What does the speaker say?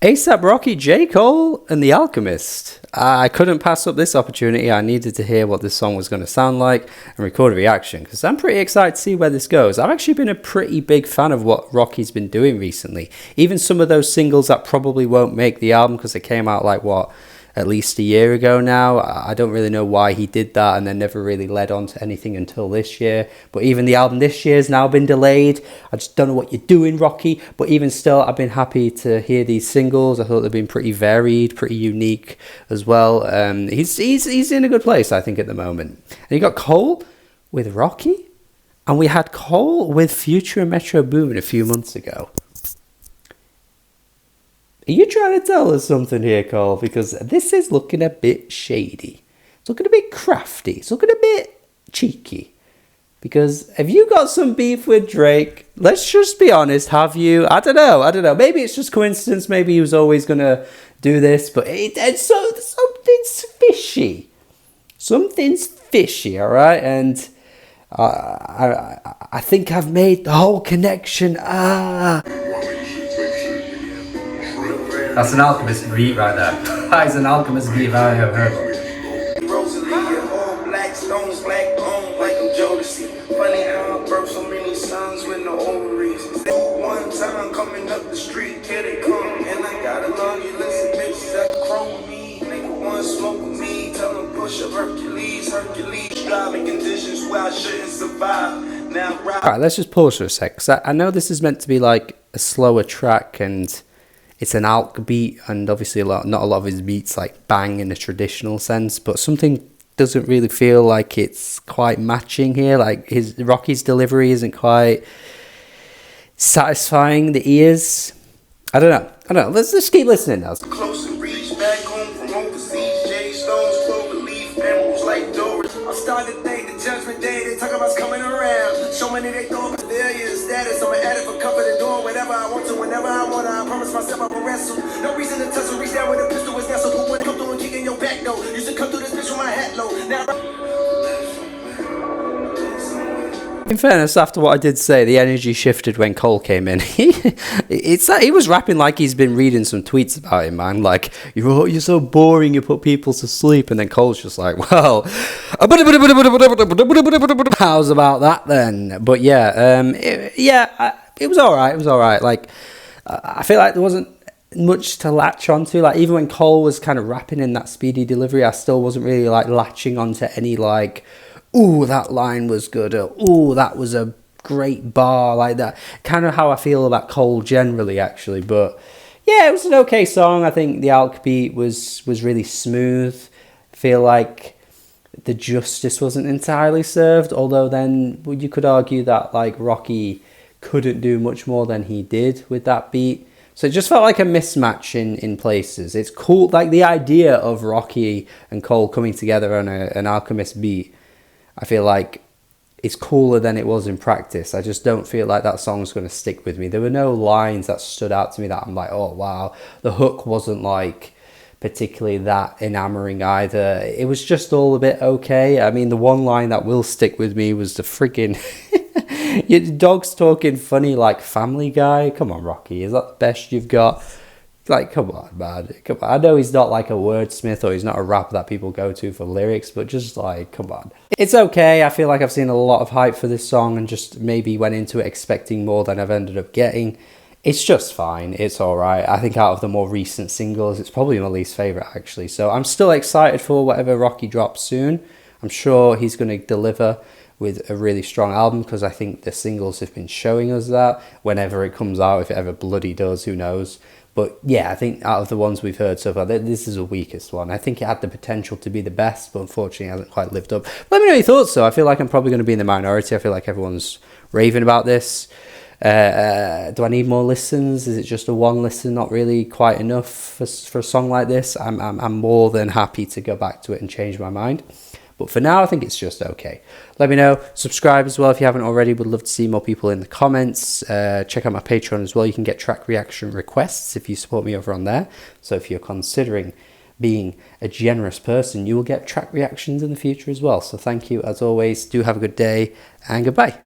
A$AP Rocky, J. Cole, and The Alchemist. I couldn't pass up this opportunity. I needed to hear what this song was going to sound like and record a reaction because I'm pretty excited to see where this goes. I've actually been a pretty big fan of what Rocky's been doing recently. Even some of those singles that probably won't make the album because they came out at least a year ago now. I don't really know why he did that and then never really led on to anything until this year. But even the album this year has now been delayed. I just don't know what you're doing, Rocky. But even still, I've been happy to hear these singles. I thought they've been pretty varied, pretty unique as well. He's in a good place, I think, at the moment. And you got Cole with Rocky. And we had Cole with Future and Metro Boomin a few months ago. Are you trying to tell us something here, Cole? Because this is looking a bit shady. It's looking a bit crafty. It's looking a bit cheeky. Because have you got some beef with Drake? Let's just be honest. Have you? I don't know. Maybe it's just coincidence. Maybe he was always going to do this. But something's fishy. Something's fishy, all right? And I think I've made the whole connection. That's an Alchemist beat right there. That is an Alchemist beat if I ever heard. Rosary, all black stones, black bone, like I'm Jodeci. Funny how I birthed so many sons with no ovaries. One time coming up the street, here they come, and I got a laundry list of bitches that chrome me. Nigga one smoke with me, tell them push up Hercules, driving conditions where I shouldn't survive. Now, alright, let's just pause for a sec, because I know this is meant to be like a slower track and it's an alk beat, and obviously not a lot of his beats like bang in a traditional sense, but something doesn't really feel like it's quite matching here. Like Rocky's delivery isn't quite satisfying the ears. I don't know. Let's just keep listening now. Close and reach back home from overseas. J Stones, clover leaf, emeralds like Doris. I'm starting to think the judgment day, they talk about us coming around. So many they throw up failure status. I'm an addict for comfort and doing whatever I want to, whenever I want to. I promise myself I will wrestle. No reason to touch or reach down with a pistol was nestled. Who would come through and kick in your back though? Used to come through this bitch with my hat low. Now in fairness, after what I did say, the energy shifted when Cole came in. He was rapping like he's been reading some tweets about him, man. Like, you're so boring, you put people to sleep. And then Cole's just like, well, how's about that then? But it was all right. It was all right. Like, I feel like there wasn't much to latch onto. Like, even when Cole was kind of rapping in that speedy delivery, I still wasn't really like latching onto any like, ooh, that line was good, or ooh, that was a great bar, like that. Kind of how I feel about Cole generally, actually. But yeah, it was an okay song. I think the alk beat was really smooth. I feel like the justice wasn't entirely served, although then you could argue that like Rocky couldn't do much more than he did with that beat. So it just felt like a mismatch in places. It's cool, like the idea of Rocky and Cole coming together on an Alchemist beat, I feel like it's cooler than it was in practice. I just don't feel like that song's going to stick with me. There were no lines that stood out to me that I'm like, oh, wow. The hook wasn't like particularly that enamoring either. It was just all a bit okay. I mean, the one line that will stick with me was the freaking your dog's talking funny like Family Guy. Come on, Rocky. Is that the best you've got? Like, come on, man. Come on. I know he's not like a wordsmith or he's not a rapper that people go to for lyrics, but just like, come on. It's okay. I feel like I've seen a lot of hype for this song and just maybe went into it expecting more than I've ended up getting. It's just fine. It's all right. I think out of the more recent singles, it's probably my least favorite, actually. So I'm still excited for whatever Rocky drops soon. I'm sure he's going to deliver with a really strong album because I think the singles have been showing us that whenever it comes out, if it ever bloody does, who knows. But yeah, I think out of the ones we've heard so far, this is the weakest one. I think it had the potential to be the best, but unfortunately hasn't quite lived up. Let me know your thoughts, though. I feel like I'm probably going to be in the minority. I feel like everyone's raving about this. Do I need more listens? Is it just a one listen, not really quite enough for a song like this? I'm more than happy to go back to it and change my mind. But for now, I think it's just okay. Let me know. Subscribe as well if you haven't already. Would love to see more people in the comments. Check out my Patreon as well. You can get track reaction requests if you support me over on there. So if you're considering being a generous person, you will get track reactions in the future as well. So thank you as always. Do have a good day and goodbye.